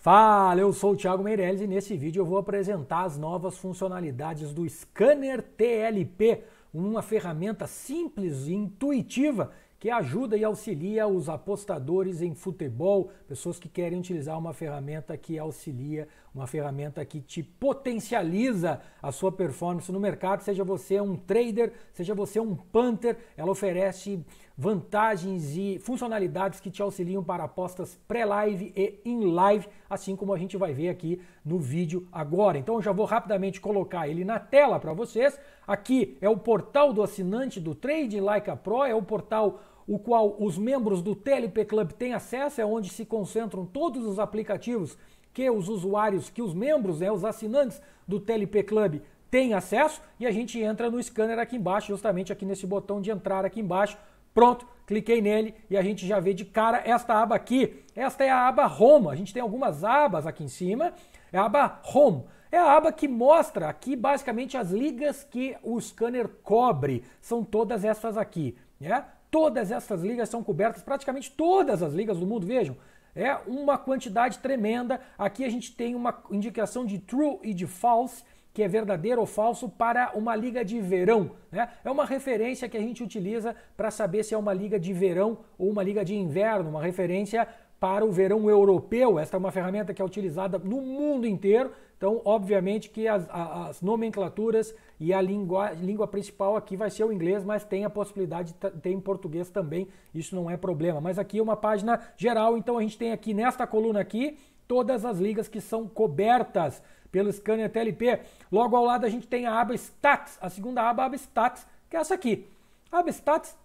Fala, eu sou o Thiago Meirelles e nesse vídeo eu vou apresentar as novas funcionalidades do Scanner TLP, uma ferramenta simples e intuitiva que ajuda e auxilia os apostadores em futebol, pessoas que querem utilizar uma ferramenta que auxilia, uma ferramenta que te potencializa a sua performance no mercado, seja você um trader, seja você um punter, ela oferece vantagens e funcionalidades que te auxiliam para apostas pré-live e in live, assim como a gente vai ver aqui no vídeo agora. Então eu já vou rapidamente colocar ele na tela para vocês. Aqui é o portal do assinante do Trading Like a Pro, é o portal o qual os membros do TLP Club têm acesso, é onde se concentram todos os aplicativos que os usuários, que os membros, os assinantes do TLP Club têm acesso, e a gente entra no scanner aqui embaixo, justamente aqui nesse botão de entrar aqui embaixo. Pronto, cliquei nele e a gente já vê de cara esta aba aqui. Esta é a aba Home, a gente tem algumas abas aqui em cima, é a aba Home. É a aba que mostra aqui basicamente as ligas que o scanner cobre, são todas essas aqui, né? Todas essas ligas são cobertas, praticamente todas as ligas do mundo, vejam. É uma quantidade tremenda. Aqui a gente tem uma indicação de true e de false, que é verdadeiro ou falso para uma liga de verão, né? É uma referência que a gente utiliza para saber se é uma liga de verão ou uma liga de inverno, uma referência para o verão europeu. Esta é uma ferramenta que é utilizada no mundo inteiro, então obviamente que as nomenclaturas e a língua principal aqui vai ser o inglês, mas tem a possibilidade de ter em português também, isso não é problema. Mas aqui é uma página geral, então a gente tem aqui nesta coluna aqui todas as ligas que são cobertas pelo Scanner TLP. Logo ao lado a gente tem a aba Stats, a segunda aba, a aba Stats, que é essa aqui. A aba Stats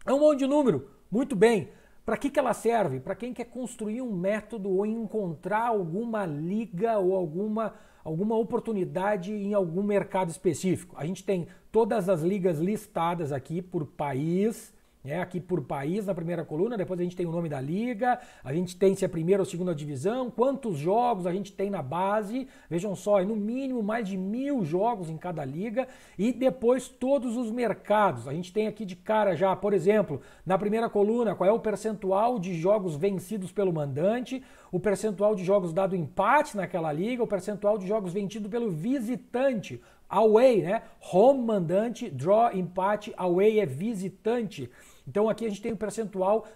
é um monte de número, muito bem. Para que ela serve? Para quem quer construir um método ou encontrar alguma liga ou alguma oportunidade em algum mercado específico. A gente tem todas as ligas listadas aqui por país, aqui por país na primeira coluna, depois a gente tem o nome da liga, a gente tem se é primeira ou segunda divisão, quantos jogos a gente tem na base, vejam só, é no mínimo mais de 1000 jogos em cada liga, e depois todos os mercados. A gente tem aqui de cara já, por exemplo, na primeira coluna, qual é o percentual de jogos vencidos pelo mandante, o percentual de jogos dado empate naquela liga, o percentual de jogos vencidos pelo visitante, away, né? Home mandante, draw empate, away é visitante. Então aqui a gente tem o percentual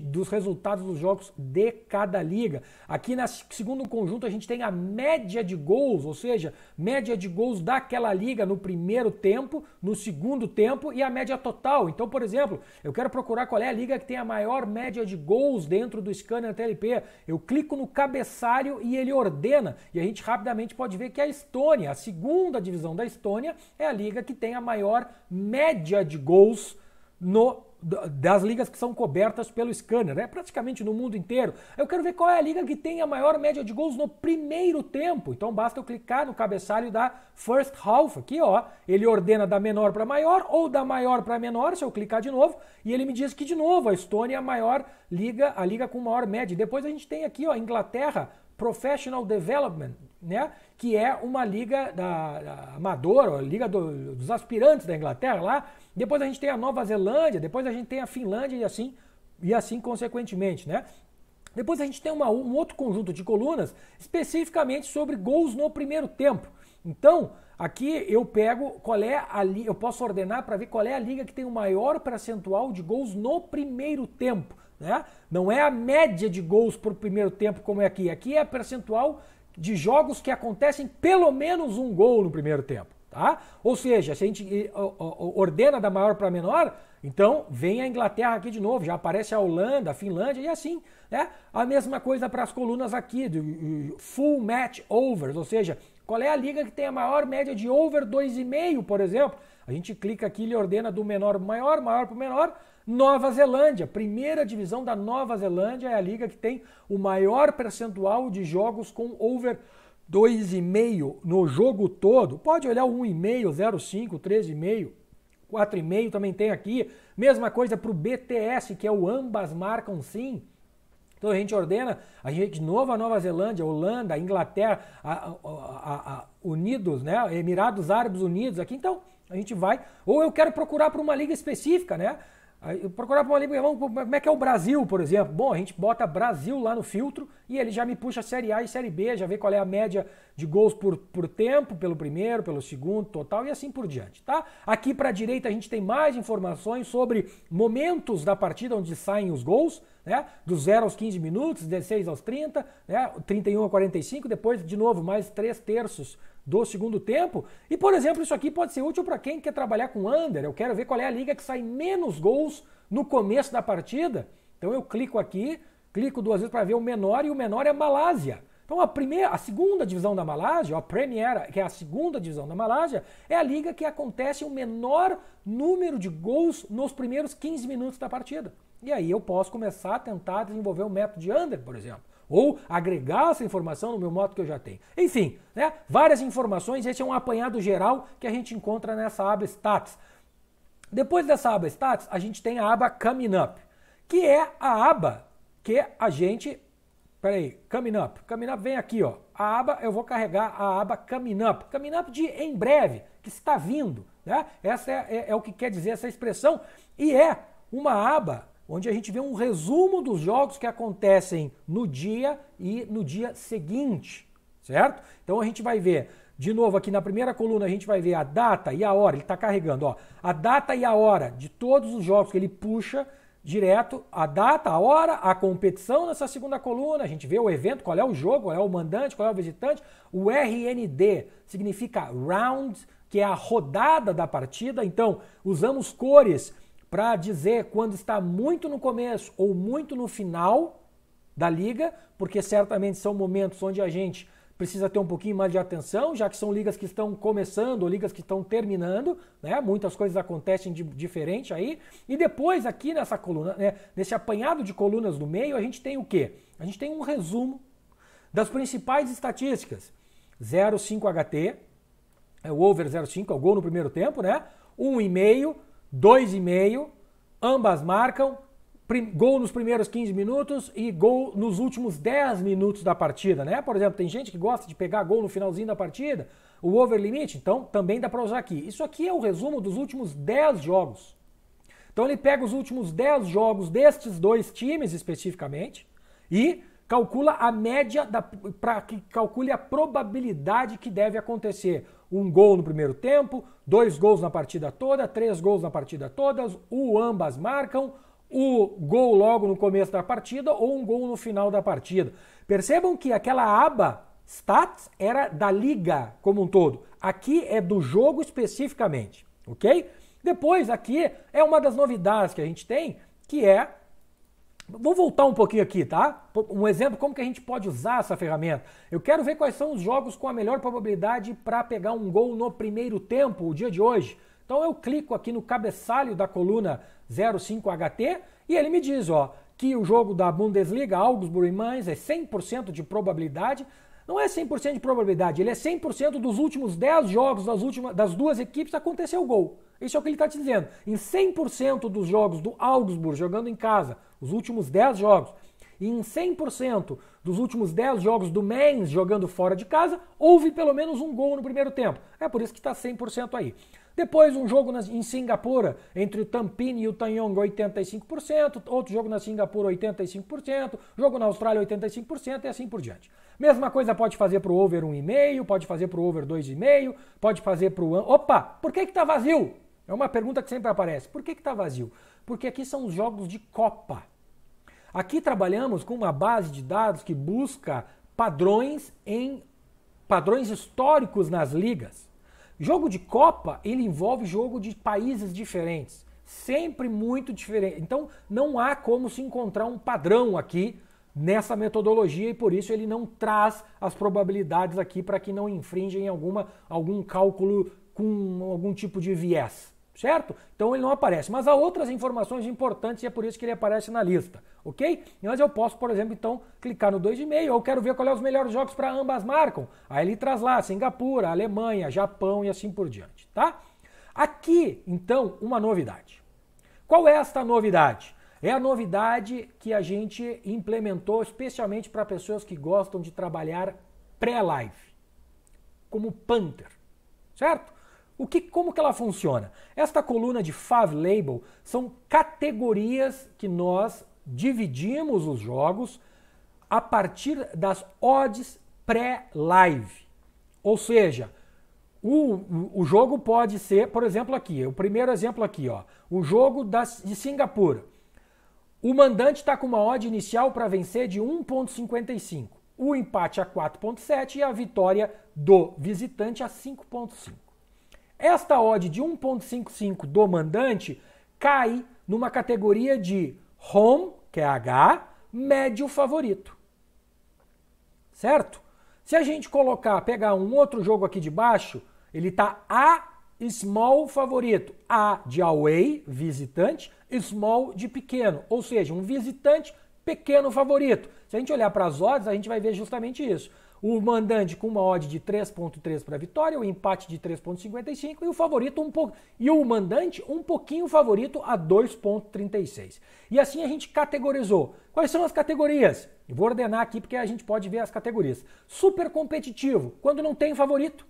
dos resultados dos jogos de cada liga. Aqui no segundo conjunto a gente tem a média de gols, ou seja, média de gols daquela liga no primeiro tempo, no segundo tempo e a média total. Então, por exemplo, eu quero procurar qual é a liga que tem a maior média de gols dentro do Scanner TLP. Eu clico no cabeçalho e ele ordena. E a gente rapidamente pode ver que a Estônia, a segunda divisão da Estônia, é a liga que tem a maior média de gols das ligas que são cobertas pelo scanner, praticamente no mundo inteiro. Eu quero ver qual é a liga que tem a maior média de gols no primeiro tempo. Então basta eu clicar no cabeçalho da First Half, aqui ó, ele ordena da menor para maior ou da maior para menor, se eu clicar de novo, e ele me diz que de novo a Estônia é a maior liga, a liga com maior média. Depois a gente tem aqui ó, Inglaterra, Professional Development, né? Que é uma liga da amadora, a liga dos aspirantes da Inglaterra lá. Depois a gente tem a Nova Zelândia, depois a gente tem a Finlândia e assim consequentemente, né? Depois a gente tem um outro conjunto de colunas especificamente sobre gols no primeiro tempo. Então, aqui eu pego eu posso ordenar para ver qual é a liga que tem o maior percentual de gols no primeiro tempo, né? Não é a média de gols por primeiro tempo como é aqui. Aqui é a percentual de jogos que acontecem pelo menos um gol no primeiro tempo, tá? Ou seja, se a gente ordena da maior para menor, então vem a Inglaterra aqui de novo, já aparece a Holanda, a Finlândia e assim, né? A mesma coisa para as colunas aqui, do full match overs, ou seja, qual é a liga que tem a maior média de over 2,5, por exemplo? A gente clica aqui e ele ordena do menor para o maior, maior para o menor. Nova Zelândia, primeira divisão da Nova Zelândia é a liga que tem o maior percentual de jogos com over 2,5 no jogo todo. Pode olhar o 1,5, 0,5, 3,5, 4,5 também tem aqui. Mesma coisa para o BTS, que é o ambas marcam sim. Então a gente ordena, a gente de novo a Nova Zelândia, Holanda, Inglaterra, Unidos, né? Emirados Árabes Unidos aqui. Então a gente vai, ou eu quero procurar por uma liga específica, né? Procurar por uma liga, como é que é o Brasil, por exemplo? Bom, a gente bota Brasil lá no filtro e ele já me puxa Série A e Série B, já vê qual é a média de gols por tempo, pelo primeiro, pelo segundo, total e assim por diante, tá? Aqui para a direita a gente tem mais informações sobre momentos da partida onde saem os gols, né? Dos 0 aos 15 minutos, 16 aos 30, né? 31 a 45, depois de novo mais 3/3 do segundo tempo. E, por exemplo, isso aqui pode ser útil para quem quer trabalhar com under. Eu quero ver qual é a liga que sai menos gols no começo da partida. Então eu clico aqui, clico 2 vezes para ver o menor, e o menor é a Malásia. Então a segunda divisão da Malásia, a Premier, que é a segunda divisão da Malásia, é a liga que acontece o menor número de gols nos primeiros 15 minutos da partida. E aí eu posso começar a tentar desenvolver um método de under, por exemplo. Ou agregar essa informação no meu modo que eu já tenho. Enfim, né? Várias informações, esse é um apanhado geral que a gente encontra nessa aba Stats. Depois dessa aba Stats, a gente tem a aba Coming Up, que é a aba que a gente... Peraí, Coming Up. Coming Up vem aqui, ó. A aba, eu vou carregar a aba Coming Up. Coming Up de em breve, que está vindo, né? Essa é o que quer dizer essa expressão. E é uma aba onde a gente vê um resumo dos jogos que acontecem no dia e no dia seguinte, certo? Então a gente vai ver, de novo aqui na primeira coluna, a gente vai ver a data e a hora, ele está carregando, ó, a data e a hora de todos os jogos que ele puxa direto, a data, a hora, a competição nessa segunda coluna, a gente vê o evento, qual é o jogo, qual é o mandante, qual é o visitante, o RND significa round, que é a rodada da partida, então usamos cores para dizer quando está muito no começo ou muito no final da liga, porque certamente são momentos onde a gente precisa ter um pouquinho mais de atenção, já que são ligas que estão começando ou ligas que estão terminando, né? Muitas coisas acontecem diferente aí. E depois aqui nessa coluna, né, nesse apanhado de colunas do meio, a gente tem o quê? A gente tem um resumo das principais estatísticas. 0,5 HT, é o over 0,5, é o gol no primeiro tempo, né? 1,5, 2,5, ambas marcam, gol nos primeiros 15 minutos e gol nos últimos 10 minutos da partida, né? Por exemplo, tem gente que gosta de pegar gol no finalzinho da partida, o over limit, então também dá para usar aqui. Isso aqui é o resumo dos últimos 10 jogos. Então ele pega os últimos 10 jogos destes dois times especificamente e calcula a média, para que calcule a probabilidade que deve acontecer. Um gol no primeiro tempo, 2 gols na partida toda, 3 gols na partida toda, ambas marcam, o gol logo no começo da partida ou um gol no final da partida. Percebam que aquela aba Stats era da liga como um todo. Aqui é do jogo especificamente, ok? Depois aqui é uma das novidades que a gente tem, que é... Vou voltar um pouquinho aqui, tá? Um exemplo como que a gente pode usar essa ferramenta. Eu quero ver quais são os jogos com a melhor probabilidade para pegar um gol no primeiro tempo, o dia de hoje. Então eu clico aqui no cabeçalho da coluna 05 HT e ele me diz, ó, que o jogo da Bundesliga, Augsburg e Mainz, é 100% de probabilidade. Não é 100% de probabilidade, ele é 100% dos últimos 10 jogos das duas equipes aconteceu o gol. Isso é o que ele está te dizendo. Em 100% dos jogos do Augsburg jogando em casa, os últimos 10 jogos, e em 100% dos últimos 10 jogos do Mainz jogando fora de casa, houve pelo menos um gol no primeiro tempo. É por isso que está 100% aí. Depois um jogo em Singapura, entre o Tampine e o Tanyong, 85%, outro jogo na Singapura, 85%, jogo na Austrália, 85% e assim por diante. Mesma coisa pode fazer para o over 1,5, pode fazer para o over 2,5, pode fazer para o... Opa, por que está vazio? É uma pergunta que sempre aparece. Por que está vazio? Porque aqui são os jogos de Copa. Aqui trabalhamos com uma base de dados que busca padrões históricos nas ligas. Jogo de Copa, ele envolve jogo de países diferentes, sempre muito diferente. Então não há como se encontrar um padrão aqui nessa metodologia e por isso ele não traz as probabilidades aqui para que não infringem algum cálculo com algum tipo de viés. Certo? Então ele não aparece. Mas há outras informações importantes e é por isso que ele aparece na lista. Ok? Mas eu posso, por exemplo, então, clicar no 2,5. Eu quero ver qual é os melhores jogos para ambas marcam. Aí ele traz lá Singapura, Alemanha, Japão e assim por diante. Tá? Aqui, então, uma novidade. Qual é esta novidade? É a novidade que a gente implementou especialmente para pessoas que gostam de trabalhar pré-live. Como punter. Certo? Como que ela funciona? Esta coluna de Fav Label são categorias que nós dividimos os jogos a partir das odds pré-live. Ou seja, o jogo pode ser, por exemplo, aqui, o primeiro exemplo aqui, ó, o jogo de Singapura. O mandante está com uma odd inicial para vencer de 1,55. O empate a 4,7 e a vitória do visitante a 5,5. Esta odd de 1,55 do mandante cai numa categoria de home, que é H, médio favorito. Certo? Se a gente pegar um outro jogo aqui de baixo, ele está A small favorito. A de away, visitante, small de pequeno. Ou seja, um visitante pequeno favorito. Se a gente olhar para as odds, a gente vai ver justamente isso. O mandante com uma odd de 3,3 para a vitória, o empate de 3,55 e o favorito o mandante um pouquinho favorito a 2,36. E assim a gente categorizou. Quais são as categorias? Eu vou ordenar aqui porque a gente pode ver as categorias. Super competitivo, quando não tem favorito.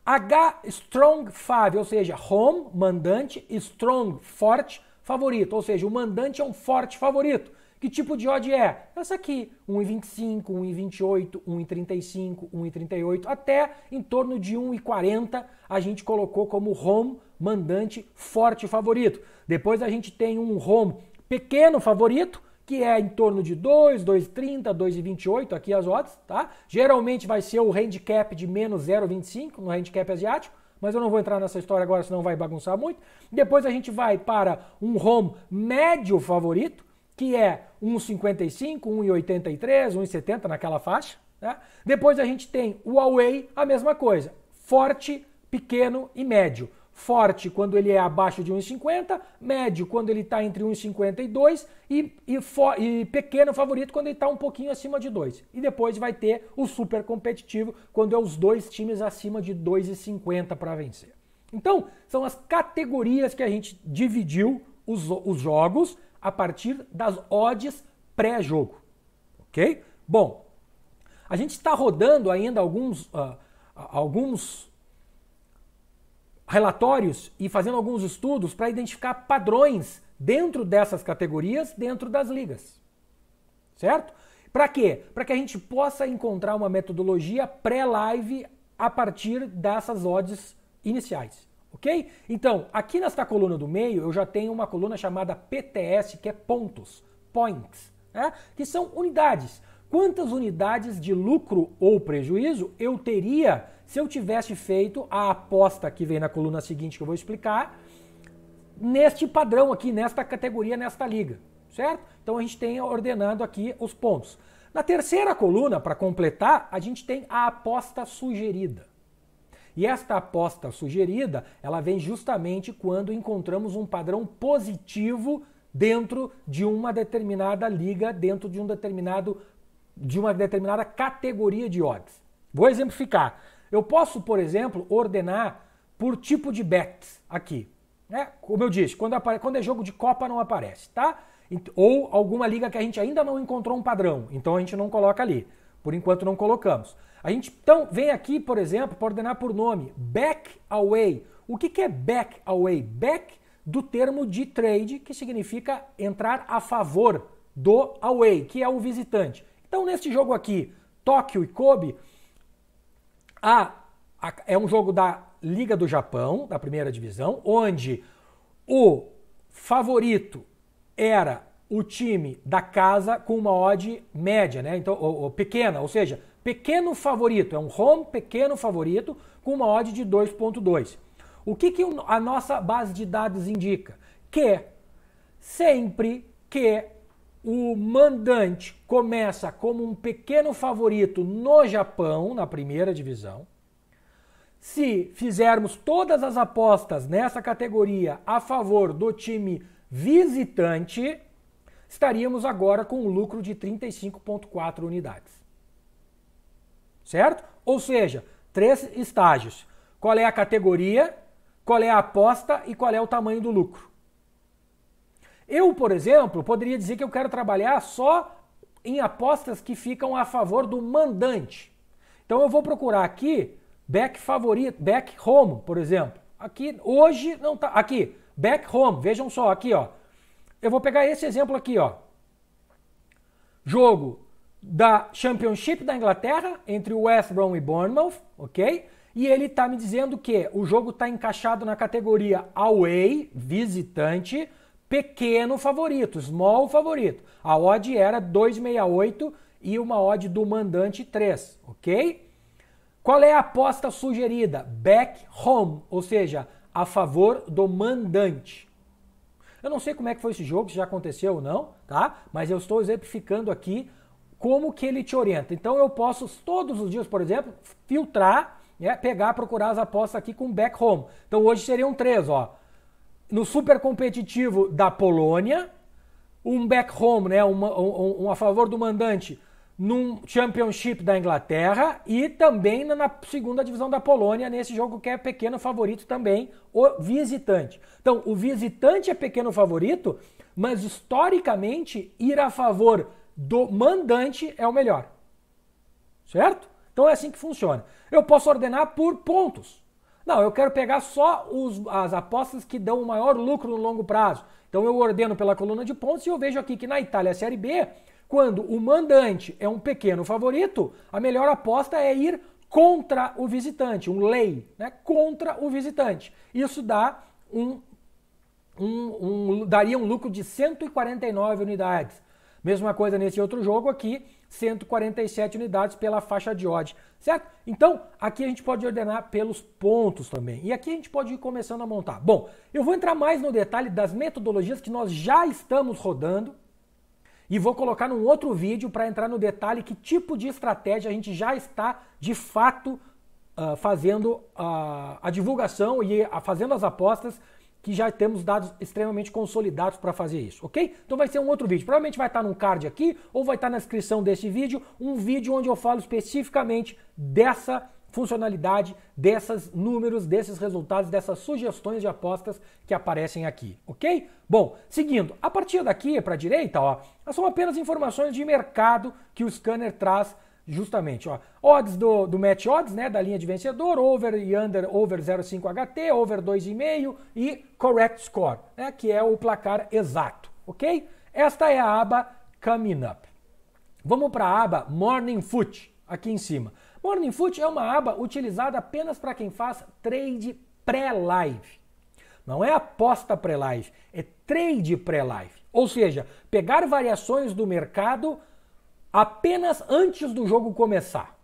H strong 5, ou seja, home, mandante, strong, forte, favorito. Ou seja, o mandante é um forte favorito. Que tipo de odd é? Essa aqui, 1,25, 1,28, 1,35, 1,38, até em torno de 1,40 a gente colocou como home, mandante, forte favorito. Depois a gente tem um home pequeno favorito, que é em torno de 2, 2,30, 2,28, aqui as odds, tá? Geralmente vai ser o handicap de menos 0,25 no handicap asiático, mas eu não vou entrar nessa história agora, senão vai bagunçar muito. Depois a gente vai para um home médio favorito, que é 1,55, 1,83, 1,70 naquela faixa. Né? Depois a gente tem o away, a mesma coisa. Forte, pequeno e médio. Forte quando ele é abaixo de 1,50, médio quando ele está entre 1,52 e pequeno favorito quando ele está um pouquinho acima de 2. E depois vai ter o super competitivo quando é os dois times acima de 2,50 para vencer. Então, são as categorias que a gente dividiu os jogos a partir das odds pré-jogo, ok? Bom, a gente está rodando ainda alguns relatórios e fazendo alguns estudos para identificar padrões dentro dessas categorias, dentro das ligas, certo? Para quê? Para que a gente possa encontrar uma metodologia pré-live a partir dessas odds iniciais. Ok? Então, aqui nesta coluna do meio, eu já tenho uma coluna chamada PTS, que é pontos, points, né? Que são unidades. Quantas unidades de lucro ou prejuízo eu teria se eu tivesse feito a aposta que vem na coluna seguinte, que eu vou explicar, neste padrão aqui, nesta categoria, nesta liga, certo? Então a gente tem ordenando aqui os pontos. Na terceira coluna, para completar, a gente tem a aposta sugerida. E esta aposta sugerida, ela vem justamente quando encontramos um padrão positivo dentro de uma determinada liga, dentro de uma determinada categoria de odds. Vou exemplificar. Eu posso, por exemplo, ordenar por tipo de bets aqui. Né? Como eu disse, quando é jogo de Copa não aparece, tá? Ou alguma liga que a gente ainda não encontrou um padrão, então a gente não coloca ali. Por enquanto não colocamos. A gente então vem aqui, por exemplo, para ordenar por nome, back away. O que é back away? Back do termo de trade, que significa entrar a favor do away, que é o visitante. Então neste jogo aqui, Tóquio e Kobe, é um jogo da Liga do Japão, da primeira divisão, onde o favorito era o time da casa com uma odd média, né? Então, pequena, ou seja, pequeno favorito, é um home pequeno favorito com uma odd de 2,2. O que a nossa base de dados indica? Que sempre que o mandante começa como um pequeno favorito no Japão, na primeira divisão, se fizermos todas as apostas nessa categoria a favor do time visitante, estaríamos agora com um lucro de 35,4 unidades. Certo? Ou seja, 3 estágios. Qual é a categoria, qual é a aposta e qual é o tamanho do lucro. Eu, por exemplo, poderia dizer que eu quero trabalhar só em apostas que ficam a favor do mandante. Então eu vou procurar aqui back favorito, back home, por exemplo. Aqui, hoje não tá, aqui, back home, vejam só, aqui, ó. Eu vou pegar esse exemplo aqui, ó. Jogo da Championship da Inglaterra, entre o West Brom e Bournemouth, ok? E ele está me dizendo que o jogo está encaixado na categoria away, visitante, pequeno favorito, small favorito. A odd era 2,68 e uma odd do mandante 3, ok? Qual é a aposta sugerida? Back home, ou seja, a favor do mandante. Eu não sei como é que foi esse jogo, se já aconteceu ou não, tá? Mas eu estou exemplificando aqui como que ele te orienta. Então eu posso todos os dias, por exemplo, filtrar, pegar, procurar as apostas aqui com back home. Então hoje seriam 3, ó. No super competitivo da Polônia, um back home, né, um a favor do mandante num Championship da Inglaterra e também na segunda divisão da Polônia, nesse jogo que é pequeno favorito também, o visitante. Então, o visitante é pequeno favorito, mas historicamente ir a favor do mandante é o melhor. Certo? Então é assim que funciona. Eu posso ordenar por pontos. Não, eu quero pegar só as apostas que dão o maior lucro no longo prazo. Então eu ordeno pela coluna de pontos e eu vejo aqui que na Itália Série B, quando o mandante é um pequeno favorito, a melhor aposta é ir contra o visitante, um lay, né? Contra o visitante. Isso dá daria um lucro de 149 unidades. Mesma coisa nesse outro jogo aqui, 147 unidades pela faixa de odd, certo? Então, aqui a gente pode ordenar pelos pontos também. E aqui a gente pode ir começando a montar. Bom, eu vou entrar mais no detalhe das metodologias que nós já estamos rodando e vou colocar num outro vídeo para entrar no detalhe que tipo de estratégia a gente já está, de fato, fazendo a divulgação e fazendo as apostas, que já temos dados extremamente consolidados para fazer isso, ok? Então vai ser um outro vídeo. Provavelmente vai estar num card aqui ou vai estar na descrição desse vídeo, um vídeo onde eu falo especificamente dessa funcionalidade, desses números, desses resultados, dessas sugestões de apostas que aparecem aqui, ok? Bom, seguindo, a partir daqui para a direita, ó, são apenas informações de mercado que o scanner traz justamente, ó, odds do match odds, né, da linha de vencedor, over e under, over 0,5 HT, over 2,5 e correct score, né, que é o placar exato, ok? Esta é a aba Coming Up. Vamos para a aba Morning Foot, aqui em cima. Morning Foot é uma aba utilizada apenas para quem faz trade pré-live. Não é aposta pré-live, é trade pré-live. Ou seja, pegar variações do mercado apenas antes do jogo começar.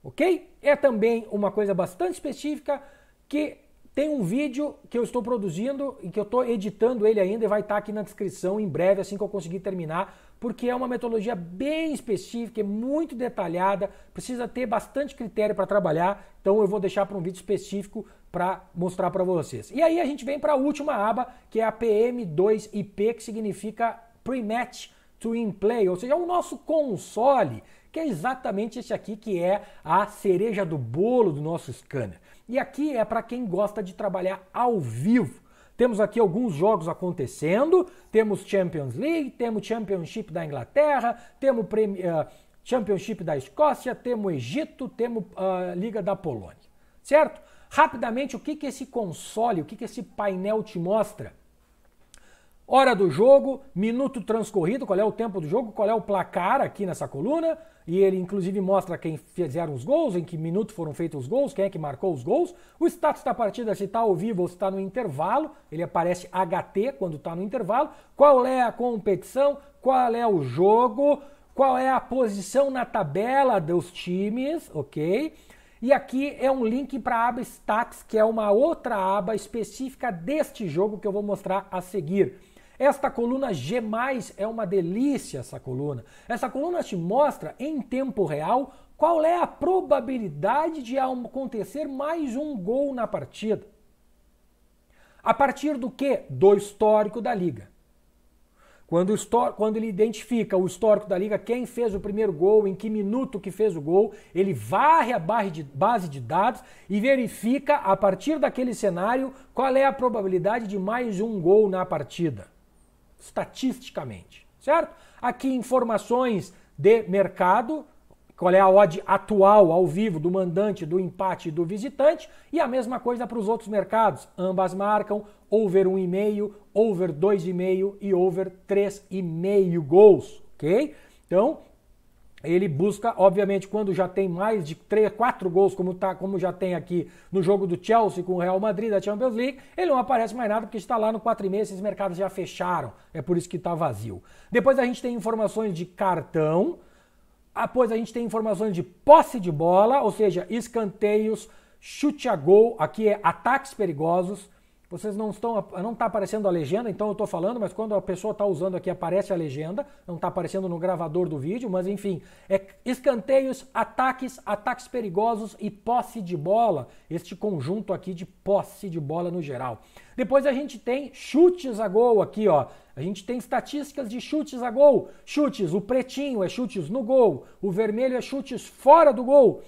Ok? É também uma coisa bastante específica que tem um vídeo que eu estou produzindo e que eu estou editando ele ainda e vai estar aqui na descrição em breve, assim que eu conseguir terminar, porque é uma metodologia bem específica, é muito detalhada, precisa ter bastante critério para trabalhar, então eu vou deixar para um vídeo específico para mostrar para vocês. E aí a gente vem para a última aba, que é a PM2IP, que significa Pre-Match to In Play, ou seja, o nosso console, que é exatamente esse aqui que é a cereja do bolo do nosso scanner. E aqui é para quem gosta de trabalhar ao vivo. Temos aqui alguns jogos acontecendo, temos Champions League, temos Championship da Inglaterra, temos Championship da Escócia, temos Egito, temos Liga da Polônia, certo? Rapidamente, o que esse console, o que esse painel te mostra? Hora do jogo, minuto transcorrido, qual é o tempo do jogo, qual é o placar aqui nessa coluna, e ele inclusive mostra quem fizeram os gols, em que minuto foram feitos os gols, quem é que marcou os gols, o status da partida, se está ao vivo ou se está no intervalo, ele aparece HT quando está no intervalo, qual é a competição, qual é o jogo, qual é a posição na tabela dos times, ok? E aqui é um link para a aba Stats, que é uma outra aba específica deste jogo que eu vou mostrar a seguir. Esta coluna G+, é uma delícia essa coluna. Essa coluna te mostra em tempo real qual é a probabilidade de acontecer mais um gol na partida. A partir do quê? Do histórico da liga. Quando ele identifica o histórico da liga, quem fez o primeiro gol, em que minuto que fez o gol, ele varre a base de dados e verifica, a partir daquele cenário, qual é a probabilidade de mais um gol na partida. Estatisticamente, certo? Aqui informações de mercado, qual é a odd atual, ao vivo, do mandante, do empate e do visitante, e a mesma coisa para os outros mercados. Ambas marcam over 1,5, over 2,5 e over 3,5 gols, ok? Então, ele busca, obviamente, quando já tem mais de 4 gols, como já tem aqui no jogo do Chelsea com o Real Madrid da Champions League, ele não aparece mais nada porque está lá no 4,5, esses mercados já fecharam, é por isso que está vazio. Depois a gente tem informações de cartão, depois a gente tem informações de posse de bola, ou seja, escanteios, chute a gol, aqui é ataques perigosos. Vocês não está aparecendo a legenda, então eu estou falando, mas quando a pessoa está usando aqui aparece a legenda, não está aparecendo no gravador do vídeo, mas enfim, é escanteios, ataques perigosos e posse de bola, este conjunto aqui de posse de bola no geral. Depois a gente tem chutes a gol aqui, ó. A gente tem estatísticas de chutes a gol. Chutes, o pretinho é chutes no gol, o vermelho é chutes fora do gol.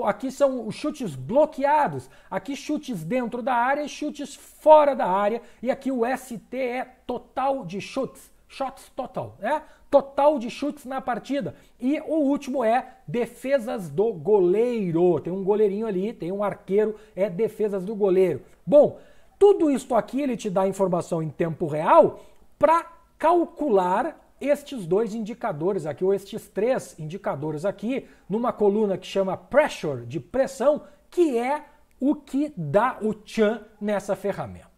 Aqui são os chutes bloqueados, aqui chutes dentro da área e chutes fora da área, e aqui o ST é total de chutes, shots total, né? Total de chutes na partida. E o último é defesas do goleiro, tem um goleirinho ali, tem um arqueiro, é defesas do goleiro. Bom, tudo isso aqui ele te dá informação em tempo real para calcular estes dois indicadores aqui, ou estes 3 indicadores aqui, numa coluna que chama Pressure, de pressão, que é o que dá o tchan nessa ferramenta,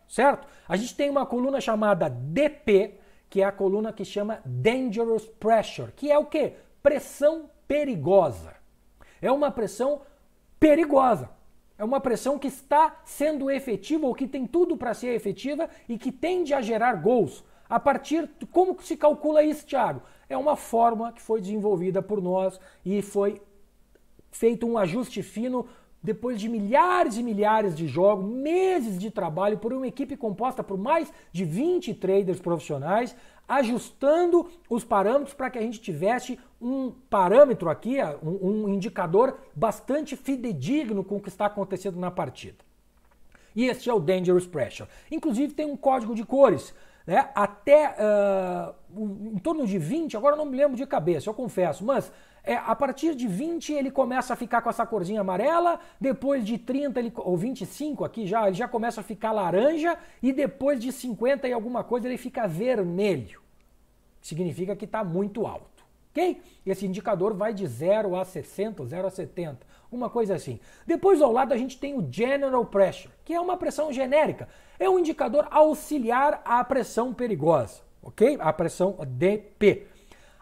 certo? A gente tem uma coluna chamada DP, que é a coluna que chama Dangerous Pressure, que é o quê? Pressão perigosa. É uma pressão perigosa. É uma pressão que está sendo efetiva, ou que tem tudo para ser efetiva e que tende a gerar gols. A partir de como se calcula isso, Thiago? É uma fórmula que foi desenvolvida por nós e foi feito um ajuste fino depois de milhares e milhares de jogos, meses de trabalho por uma equipe composta por mais de 20 traders profissionais, ajustando os parâmetros para que a gente tivesse um parâmetro aqui, um indicador bastante fidedigno com o que está acontecendo na partida. E este é o Dangerous Pressure. Inclusive tem um código de cores, né? Até em torno de 20, agora eu não me lembro de cabeça, eu confesso, mas a partir de 20 ele começa a ficar com essa corzinha amarela, depois de 30 ou 25 aqui ele já começa a ficar laranja, e depois de 50 e alguma coisa ele fica vermelho, significa que está muito alto, ok? Esse indicador vai de 0 a 60, 0 a 70, uma coisa assim. Depois ao lado a gente tem o General Pressure, que é uma pressão genérica, é um indicador auxiliar à pressão perigosa, ok? A pressão DP.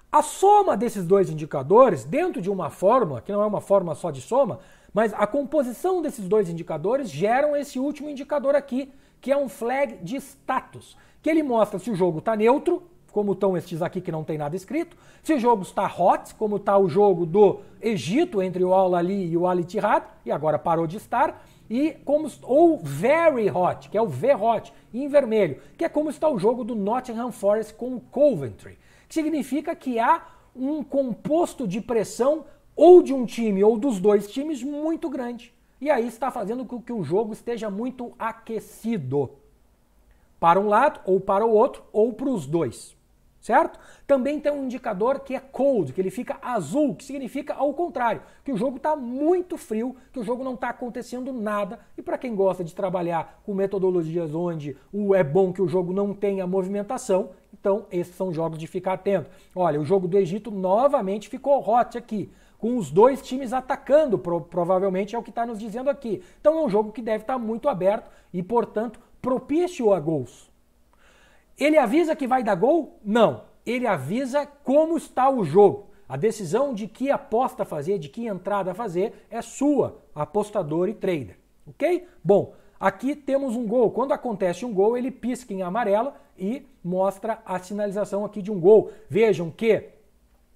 A soma desses dois indicadores, dentro de uma fórmula, que não é uma fórmula só de soma, mas a composição desses dois indicadores geram esse último indicador aqui, que é um flag de status, que ele mostra se o jogo está neutro, como estão estes aqui que não tem nada escrito, se o jogo está hot, como está o jogo do Egito entre o Al Ahly e o Al Ittihad, e agora parou de estar, ou very hot, que é o V hot, em vermelho, que é como está o jogo do Nottingham Forest com o Coventry, que significa que há um composto de pressão ou de um time ou dos dois times muito grande. E aí está fazendo com que o jogo esteja muito aquecido, para um lado ou para o outro, ou para os dois. Certo? Também tem um indicador que é cold, que ele fica azul, que significa ao contrário, que o jogo está muito frio, que o jogo não está acontecendo nada. E para quem gosta de trabalhar com metodologias onde é bom que o jogo não tenha movimentação, então esses são jogos de ficar atento. Olha, o jogo do Egito novamente ficou hot aqui, com os dois times atacando, provavelmente é o que está nos dizendo aqui. Então é um jogo que deve estar muito aberto e, portanto, propício a gols. Ele avisa que vai dar gol? Não. Ele avisa como está o jogo. A decisão de que aposta fazer, de que entrada fazer, é sua, apostador e trader. Ok? Bom, aqui temos um gol. Quando acontece um gol, ele pisca em amarelo e mostra a sinalização aqui de um gol. Vejam que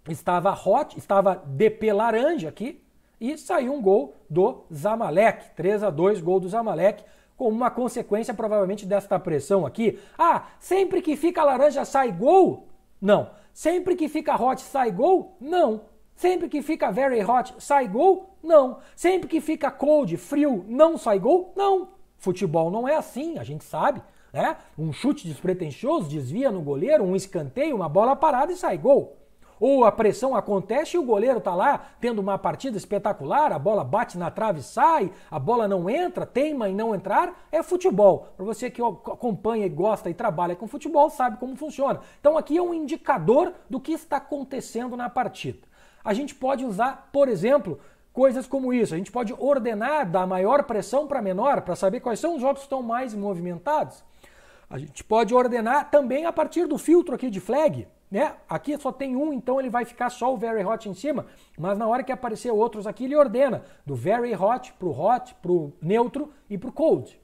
estava hot, estava DP laranja aqui, e saiu um gol do Zamalek. 3-2, gol do Zamalek. Como uma consequência, provavelmente, desta pressão aqui. Ah, sempre que fica laranja sai gol? Não. Sempre que fica hot sai gol? Não. Sempre que fica very hot sai gol? Não. Sempre que fica cold, frio, não sai gol? Não. Futebol não é assim, a gente sabe, né? Um chute despretensioso desvia no goleiro, um escanteio, uma bola parada e sai gol. Ou a pressão acontece e o goleiro está lá tendo uma partida espetacular, a bola bate na trave e sai, a bola não entra, teima em não entrar, é futebol. Para você que acompanha e gosta e trabalha com futebol, sabe como funciona. Então aqui é um indicador do que está acontecendo na partida. A gente pode usar, por exemplo, coisas como isso. A gente pode ordenar da maior pressão para menor, para saber quais são os jogos que estão mais movimentados. A gente pode ordenar também a partir do filtro aqui de flag, né? Aqui só tem um, então ele vai ficar só o Very Hot em cima, mas na hora que aparecer outros aqui, ele ordena do Very Hot pro neutro e pro cold.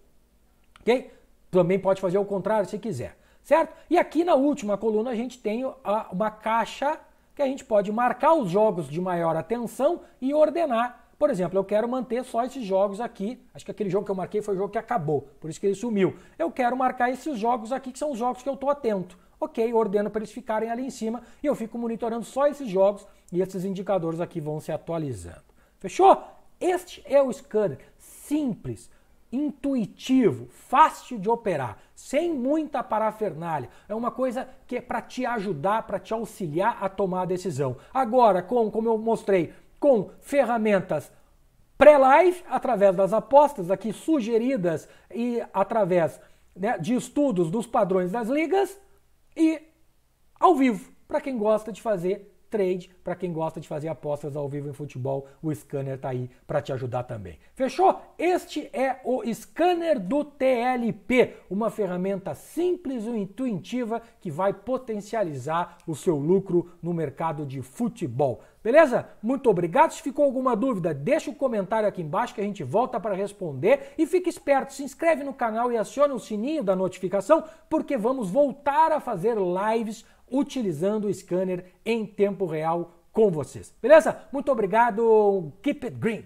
Ok? Também pode fazer o contrário se quiser, certo? E aqui na última coluna a gente tem uma caixa que a gente pode marcar os jogos de maior atenção e ordenar. Por exemplo, eu quero manter só esses jogos aqui. Acho que aquele jogo que eu marquei foi o jogo que acabou, por isso que ele sumiu. Eu quero marcar esses jogos aqui, que são os jogos que eu estou atento. Ok, ordeno para eles ficarem ali em cima e eu fico monitorando só esses jogos e esses indicadores aqui vão se atualizando. Fechou? Este é o scanner. Simples, intuitivo, fácil de operar, sem muita parafernália. É uma coisa que é para te ajudar, para te auxiliar a tomar a decisão. Agora, como eu mostrei, com ferramentas pré-live, através das apostas aqui sugeridas e através, né, de estudos dos padrões das ligas e ao vivo, para quem gosta de fazer trade, para quem gosta de fazer apostas ao vivo em futebol, o scanner está aí para te ajudar também. Fechou? Este é o scanner do TLP, uma ferramenta simples e intuitiva que vai potencializar o seu lucro no mercado de futebol. Beleza? Muito obrigado. Se ficou alguma dúvida, deixa um comentário aqui embaixo que a gente volta para responder. E fique esperto, se inscreve no canal e acione o sininho da notificação, porque vamos voltar a fazer lives utilizando o scanner em tempo real com vocês. Beleza? Muito obrigado. Keep it green.